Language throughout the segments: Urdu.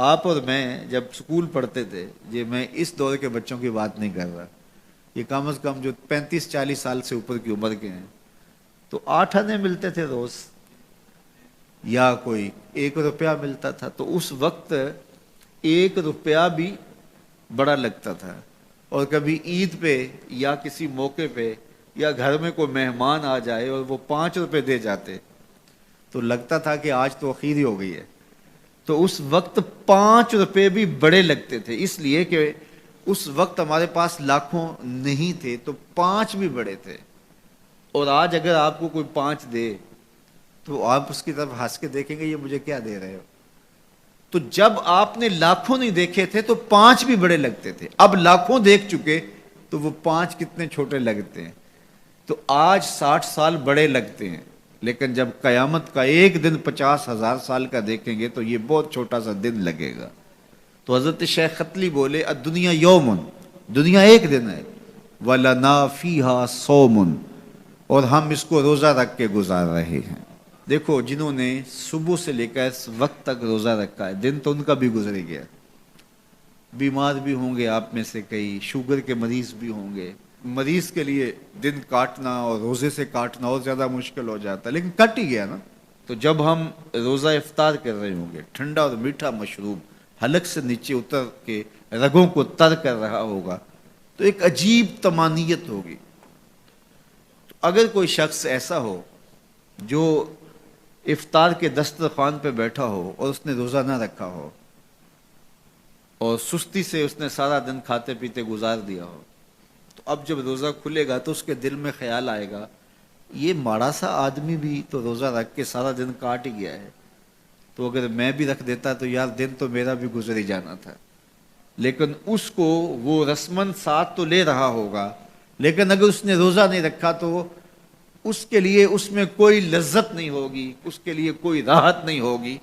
آپ اور میں جب اسکول پڑھتے تھے، یہ میں اس دور کے بچوں کی بات نہیں کر رہا، یہ کم از کم جو 35-40 سال سے اوپر کی عمر کے ہیں، تو 8 آنے ملتے تھے روز، یا کوئی 1 روپیہ ملتا تھا، تو اس وقت 1 روپیہ بھی بڑا لگتا تھا۔ اور کبھی عید پہ یا کسی موقع پہ یا گھر میں کوئی مہمان آ جائے اور وہ 5 روپے دے جاتے تو لگتا تھا کہ آج تو اخیری ہو گئی ہے۔ تو اس وقت 5 روپے بھی بڑے لگتے تھے، اس لیے کہ اس وقت ہمارے پاس لاکھوں نہیں تھے، تو 5 بھی بڑے تھے۔ اور آج اگر آپ کو کوئی 5 دے تو آپ اس کی طرف ہنس کے دیکھیں گے، یہ مجھے کیا دے رہے ہو؟ تو جب آپ نے لاکھوں نہیں دیکھے تھے تو 5 بھی بڑے لگتے تھے، اب لاکھوں دیکھ چکے تو وہ 5 کتنے چھوٹے لگتے ہیں۔ تو آج 60 سال بڑے لگتے ہیں، لیکن جب قیامت کا ایک دن 50,000 سال کا دیکھیں گے تو یہ بہت چھوٹا سا دن لگے گا۔ تو حضرت شیخ ختلی بولے الدنیا یومن، دنیا ایک دن ہے، وَلَنَا فِيهَا صَوْمٌ، اور ہم اس کو روزہ رکھ کے گزار رہے ہیں۔ دیکھو جنہوں نے صبح سے لے کر اس وقت تک روزہ رکھا ہے، دن تو ان کا بھی گزر گیا، بیمار بھی ہوں گے آپ میں سے کئی، شوگر کے مریض بھی ہوں گے، مریض کے لیے دن کاٹنا اور روزے سے کاٹنا اور زیادہ مشکل ہو جاتا ہے، لیکن کٹ ہی گیا نا۔ تو جب ہم روزہ افطار کر رہے ہوں گے، ٹھنڈا اور میٹھا مشروب حلق سے نیچے اتر کے رگوں کو تر کر رہا ہوگا، تو ایک عجیب طمانینت ہوگی۔ تو اگر کوئی شخص ایسا ہو جو افطار کے دسترخوان پہ بیٹھا ہو اور اس نے روزہ نہ رکھا ہو اور سستی سے اس نے سارا دن کھاتے پیتے گزار دیا ہو، تو اب جب روزہ کھلے گا تو اس کے دل میں خیال آئے گا یہ ماڑا سا آدمی بھی تو روزہ رکھ کے سارا دن کاٹ ہی گیا ہے، تو اگر میں بھی رکھ دیتا تو یار دن تو میرا بھی گزر ہی جانا تھا۔ لیکن اس کو وہ رسماً ساتھ تو لے رہا ہوگا، لیکن اگر اس نے روزہ نہیں رکھا تو اس کے لیے اس میں کوئی لذت نہیں ہوگی، اس کے لیے کوئی راحت نہیں ہوگی۔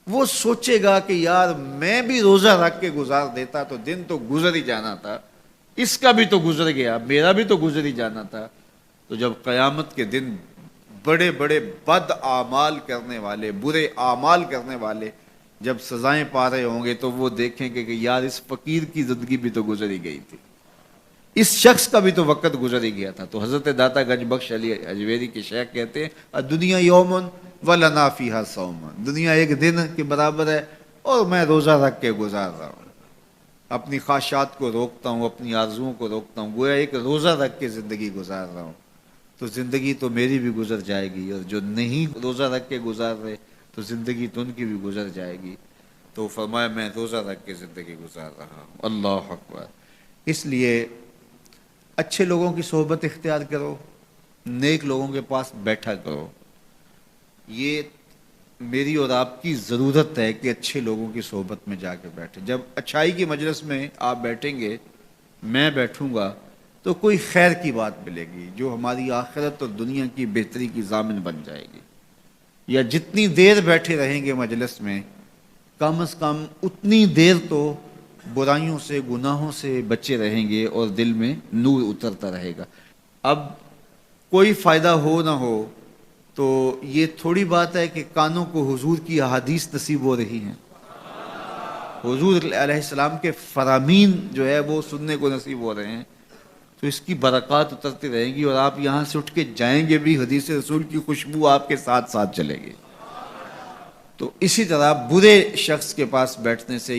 وہ سوچے گا کہ یار میں بھی روزہ رکھ کے گزار دیتا تو دن تو گزر ہی جانا تھا، اس کا بھی تو گزر گیا، میرا بھی تو گزر ہی جانا تھا۔ تو جب قیامت کے دن بڑے بڑے بد اعمال کرنے والے، برے اعمال کرنے والے جب سزائیں پا رہے ہوں گے تو وہ دیکھیں گے کہ یار اس فقیر کی زندگی بھی تو گزر ہی گئی تھی، اس شخص کا بھی تو وقت گزر ہی گیا تھا۔ تو حضرت داتا گنج بخش علی اجویری کے شیخ کہتے ہیں الدنیا یومن وَلَنَا فِيهَا صَوْمٌ، دنیا ایک دن کے برابر ہے اور میں روزہ رکھ کے گزار رہا ہوں، اپنی خواہشات کو روکتا ہوں، اپنی آرزوؤں کو روکتا ہوں، گویا ایک روزہ رکھ کے زندگی گزار رہا ہوں۔ تو زندگی تو میری بھی گزر جائے گی، اور جو نہیں روزہ رکھ کے گزار رہے تو زندگی تو ان کی بھی گزر جائے گی۔ تو فرمایا میں روزہ رکھ کے زندگی گزار رہا ہوں۔ اللہ اکبر۔ اس لیے اچھے لوگوں کی صحبت اختیار کرو، نیک لوگوں کے پاس بیٹھا کرو۔ یہ میری اور آپ کی ضرورت ہے کہ اچھے لوگوں کی صحبت میں جا کے بیٹھیں۔ جب اچھائی کی مجلس میں آپ بیٹھیں گے، میں بیٹھوں گا، تو کوئی خیر کی بات ملے گی جو ہماری آخرت اور دنیا کی بہتری کی ضامن بن جائے گی۔ یا جتنی دیر بیٹھے رہیں گے مجلس میں، کم از کم اتنی دیر تو برائیوں سے، گناہوں سے بچے رہیں گے اور دل میں نور اترتا رہے گا۔ اب کوئی فائدہ ہو نہ ہو تو یہ تھوڑی بات ہے کہ کانوں کو حضور کی احادیث نصیب ہو رہی ہیں، حضور علیہ السلام کے فرامین جو ہے وہ سننے کو نصیب ہو رہے ہیں، تو اس کی برکات اترتی رہیں گی، اور آپ یہاں سے اٹھ کے جائیں گے بھی حدیث رسول کی خوشبو آپ کے ساتھ ساتھ چلے گی۔ تو اسی طرح برے شخص کے پاس بیٹھنے سے